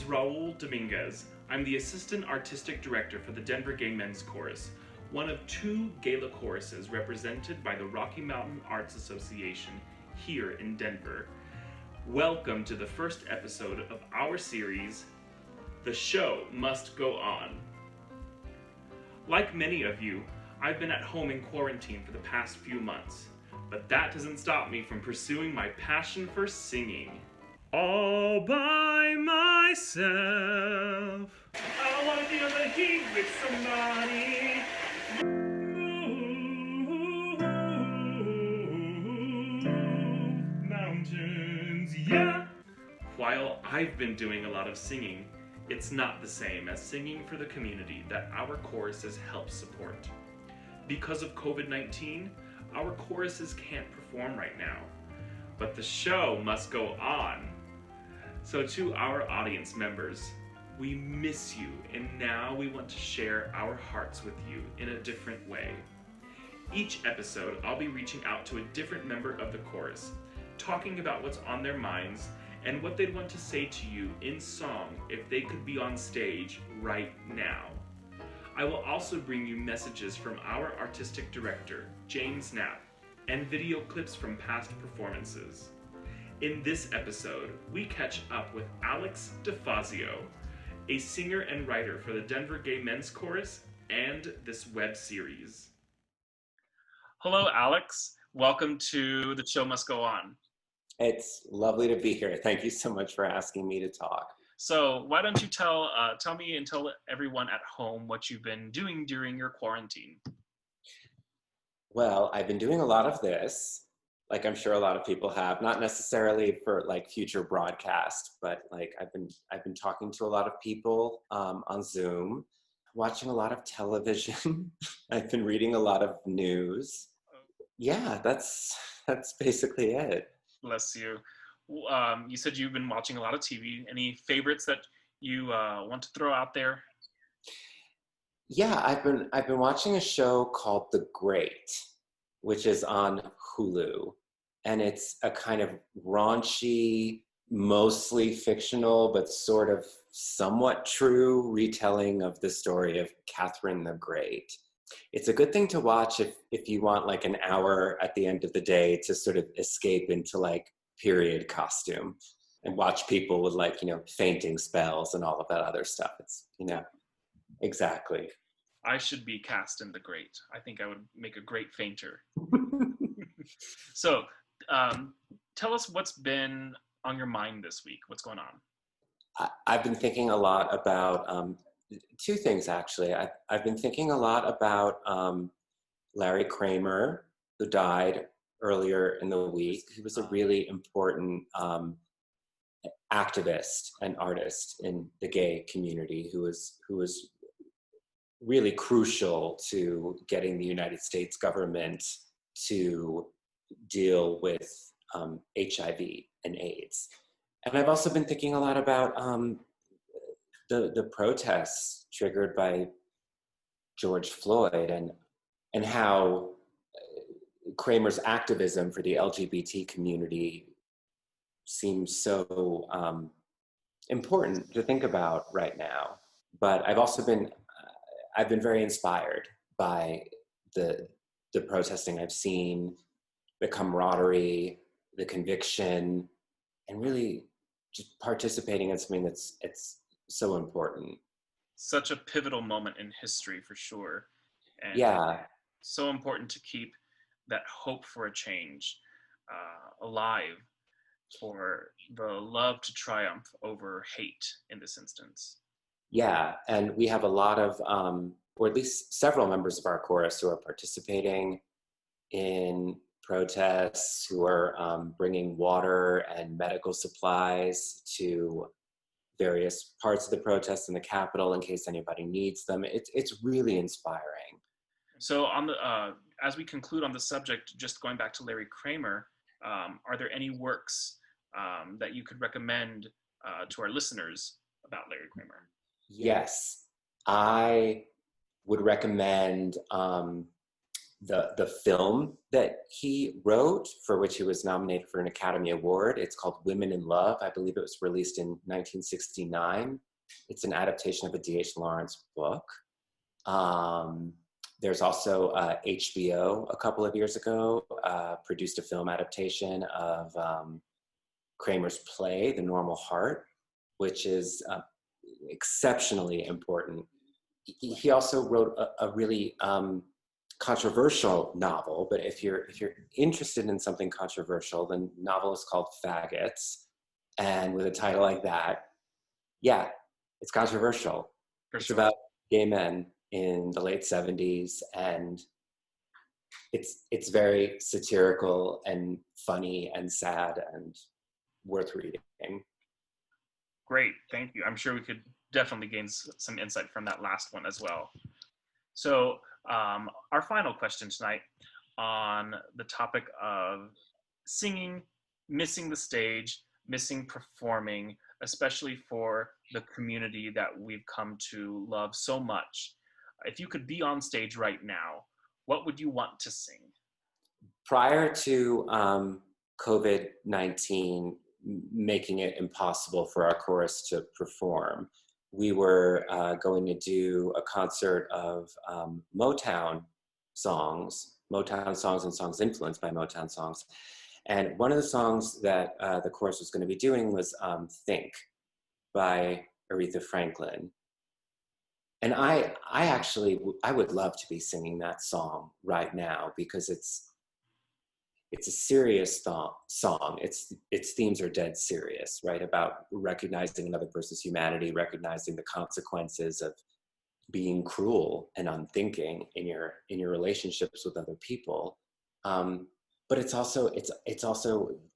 Raul Dominguez. I'm the Assistant Artistic Director for the Denver Gay Men's Chorus, one of two gala choruses represented by the Rocky Mountain Arts Association here in Denver. Welcome to the first episode of our series, The Show Must Go On. Like many of you, I've been at home in quarantine for the past few months, but that doesn't stop me from pursuing my passion for singing. All by myself, I wanna feel the heat with somebody. Move mountains, yeah. While I've been doing a lot of singing, it's not the same as singing for the community that our choruses help support. Because of COVID-19, our choruses can't perform right now, but the show must go on. So to our audience members, we miss you, and now we want to share our hearts with you in a different way. Each episode, I'll be reaching out to a different member of the chorus, talking about what's on their minds and what they'd want to say to you in song if they could be on stage right now. I will also bring you messages from our artistic director, James Knapp, and video clips from past performances. In this episode, we catch up with Alex DeFazio, a singer and writer for the Denver Gay Men's Chorus and this web series. Hello, Alex. Welcome to The Show Must Go On. It's lovely to be here. Thank you so much for asking me to talk. So why don't you tell me and tell everyone at home what you've been doing during your quarantine? Well, I've been doing a lot of this, like I'm sure a lot of people have, not necessarily for like future broadcast, but like I've been talking to a lot of people on Zoom, watching a lot of television. I've been reading a lot of news. Yeah, that's basically it. Bless you. You said you've been watching a lot of TV. Any favorites that you want to throw out there? Yeah, I've been watching a show called The Great, which is on Hulu, and it's a kind of raunchy, mostly fictional, but sort of somewhat true retelling of the story of Catherine the Great. It's a good thing to watch if you want like an hour at the end of the day to sort of escape into like period costume and watch people with like, fainting spells and all of that other stuff. It's, exactly. I should be cast in The Great. I think I would make a great fainter. So tell us what's been on your mind this week. What's going on? I've been thinking a lot about two things, actually. I've been thinking a lot about Larry KRAMER, who died earlier in the week. He was a really important activist and artist in the gay community who was really crucial to getting the United States government to deal with HIV and AIDS. And I've also been thinking a lot about the protests triggered by George Floyd and how KRAMER's activism for the LGBT community seems so important to think about right now. But I've also been very inspired by the protesting I've seen, the camaraderie, the conviction, and really just participating in something that's so important. Such a pivotal moment in history for sure. And yeah. So important to keep that hope for a change alive, for the love to triumph over hate in this instance. Yeah, and we have a lot of, or at least several members of our chorus who are participating in protests, who are bringing water and medical supplies to various parts of the protest in the Capitol in case anybody needs them. It's really inspiring. So as we conclude on the subject, just going back to Larry KRAMER, are there any works that you could recommend to our listeners about Larry KRAMER? Yes, I would recommend the film that he wrote, for which he was nominated for an Academy Award. It's called Women in Love. I believe it was released in 1969. It's an adaptation of a D.H. Lawrence book. There's also HBO a couple of years ago produced a film adaptation of KRAMER's play, The Normal Heart, which is exceptionally important. He also wrote a really controversial novel, but if you're interested in something controversial, the novel is called Faggots, and with a title like that, yeah, it's controversial. It's about gay men in the late 70s, and it's very satirical and funny and sad and worth reading. Great, thank you. I'm sure we could definitely gain some insight from that last one as well. So our final question tonight on the topic of singing, missing the stage, missing performing, especially for the community that we've come to love so much. If you could be on stage right now, what would you want to sing? Prior to COVID-19 making it impossible for our chorus to perform, we were going to do a concert of Motown songs and songs influenced by Motown songs. And one of the songs that the chorus was going to be doing was Think by Aretha Franklin. And I would love to be singing that song right now, because it's a serious song. Its themes are dead serious, right? About recognizing another person's humanity, recognizing the consequences of being cruel and unthinking in your relationships with other people. But it's also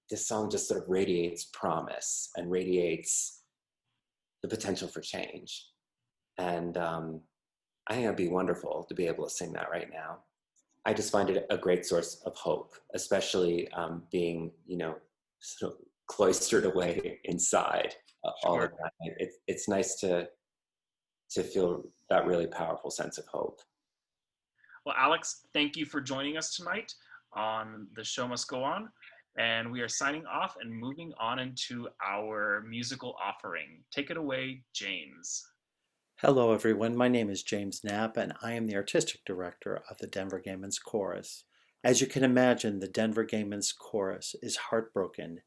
this song just sort of radiates promise and radiates the potential for change. And I think it'd be wonderful to be able to sing that right now. I just find it a great source of hope, especially being, sort of cloistered away inside all the time. It's nice to feel that really powerful sense of hope. Well, Alex, thank you for joining us tonight on The Show Must Go On. And we are signing off and moving on into our musical offering. Take it away, James. Hello, everyone. My name is James Knapp, and I am the Artistic Director of the Denver Gay Men's Chorus. As you can imagine, the Denver Gay Men's Chorus is heartbroken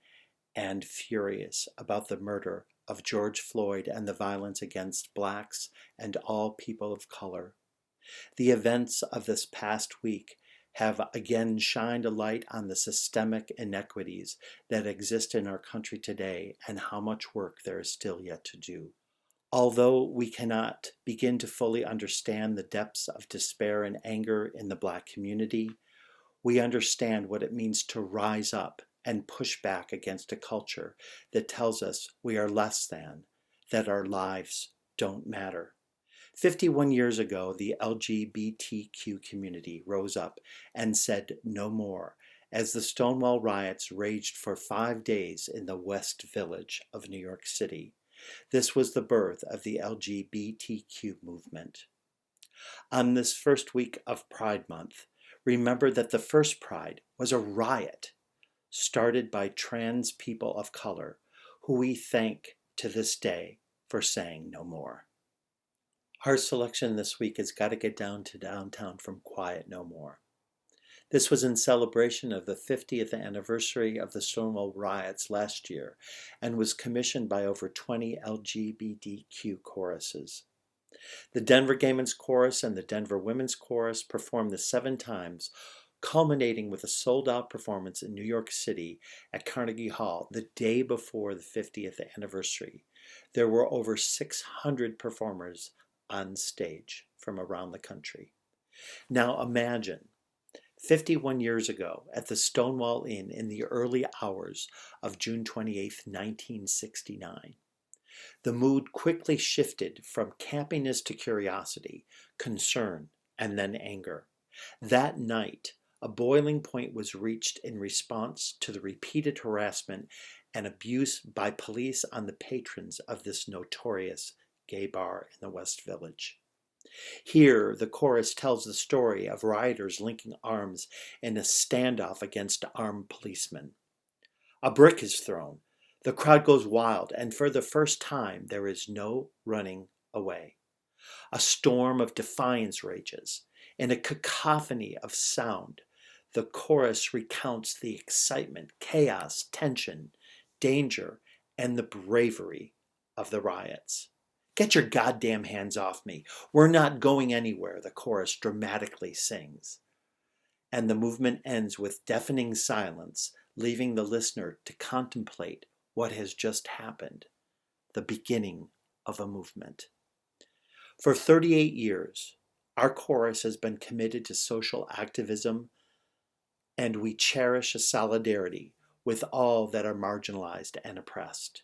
and furious about the murder of George Floyd and the violence against Blacks and all people of color. The events of this past week have again shined a light on the systemic inequities that exist in our country today and how much work there is still yet to do. Although we cannot begin to fully understand the depths of despair and anger in the Black community, we understand what it means to rise up and push back against a culture that tells us we are less than, that our lives don't matter. 51 years ago, the LGBTQ community rose up and said no more as the Stonewall riots raged for 5 days in the West Village of New York City. This was the birth of the LGBTQ movement. On this first week of Pride Month, remember that the first Pride was a riot started by trans people of color, who we thank to this day for saying no more. Our selection this week has Gotta Get Down to Downtown from Quiet No More. This was in celebration of the 50th anniversary of the Stonewall riots last year and was commissioned by over 20 LGBTQ choruses. The Denver Gay Men's Chorus and the Denver Women's Chorus performed this 7 times, culminating with a sold-out performance in New York City at Carnegie Hall the day before the 50th anniversary. There were over 600 performers on stage from around the country. Now imagine 51 years ago at the Stonewall Inn in the early hours of June 28, 1969. The mood quickly shifted from campiness to curiosity, concern, and then anger. That night, a boiling point was reached in response to the repeated harassment and abuse by police on the patrons of this notorious gay bar in the West Village. Here, the chorus tells the story of rioters linking arms in a standoff against armed policemen. A brick is thrown. The crowd goes wild, and for the first time, there is no running away. A storm of defiance rages. In a cacophony of sound, the chorus recounts the excitement, chaos, tension, danger, and the bravery of the riots. "Get your goddamn hands off me. We're not going anywhere," the chorus dramatically sings. And the movement ends with deafening silence, leaving the listener to contemplate what has just happened, the beginning of a movement. For 38 years, our chorus has been committed to social activism, and we cherish a solidarity with all that are marginalized and oppressed.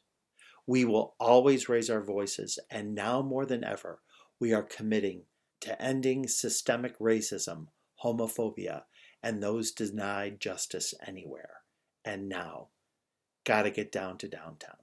We will always raise our voices, and now more than ever, we are committing to ending systemic racism, homophobia, and those denied justice anywhere. And now, gotta get down to downtown.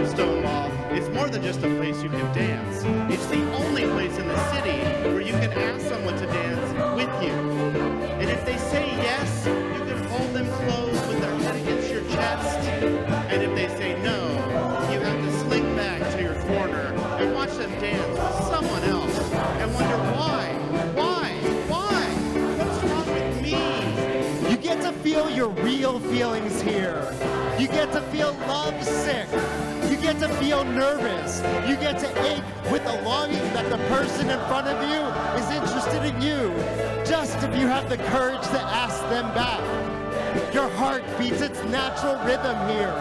Stonewall, it's more than just a place you can dance. It's the only place in the city where you can ask someone to dance with you. And if they say yes, you can hold them close with their head against your chest. And if they say no, you have to slink back to your corner and watch them dance with someone else and wonder why? What's wrong with me? You get to feel your real feelings here. You get to feel lovesick. You get to feel nervous. You get to ache with the longing that the person in front of you is interested in you, just if you have the courage to ask them back. Your heart beats its natural rhythm here.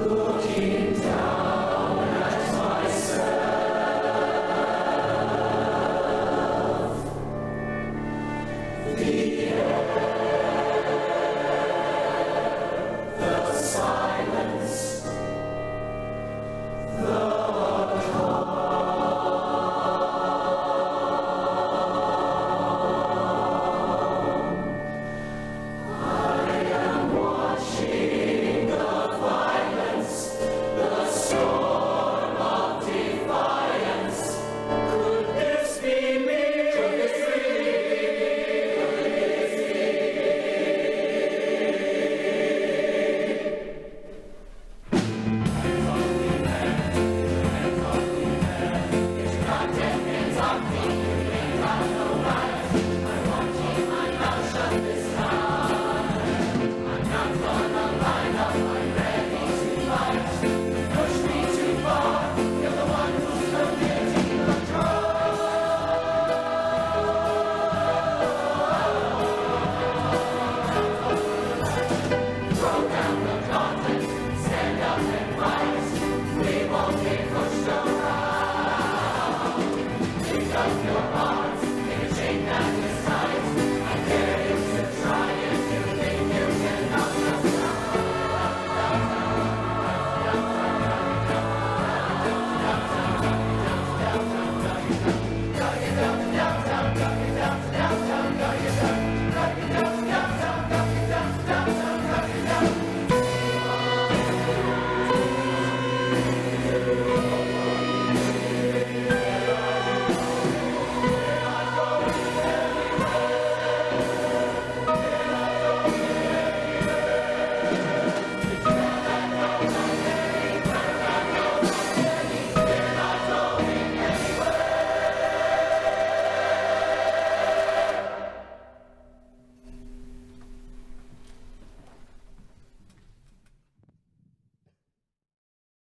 Lord.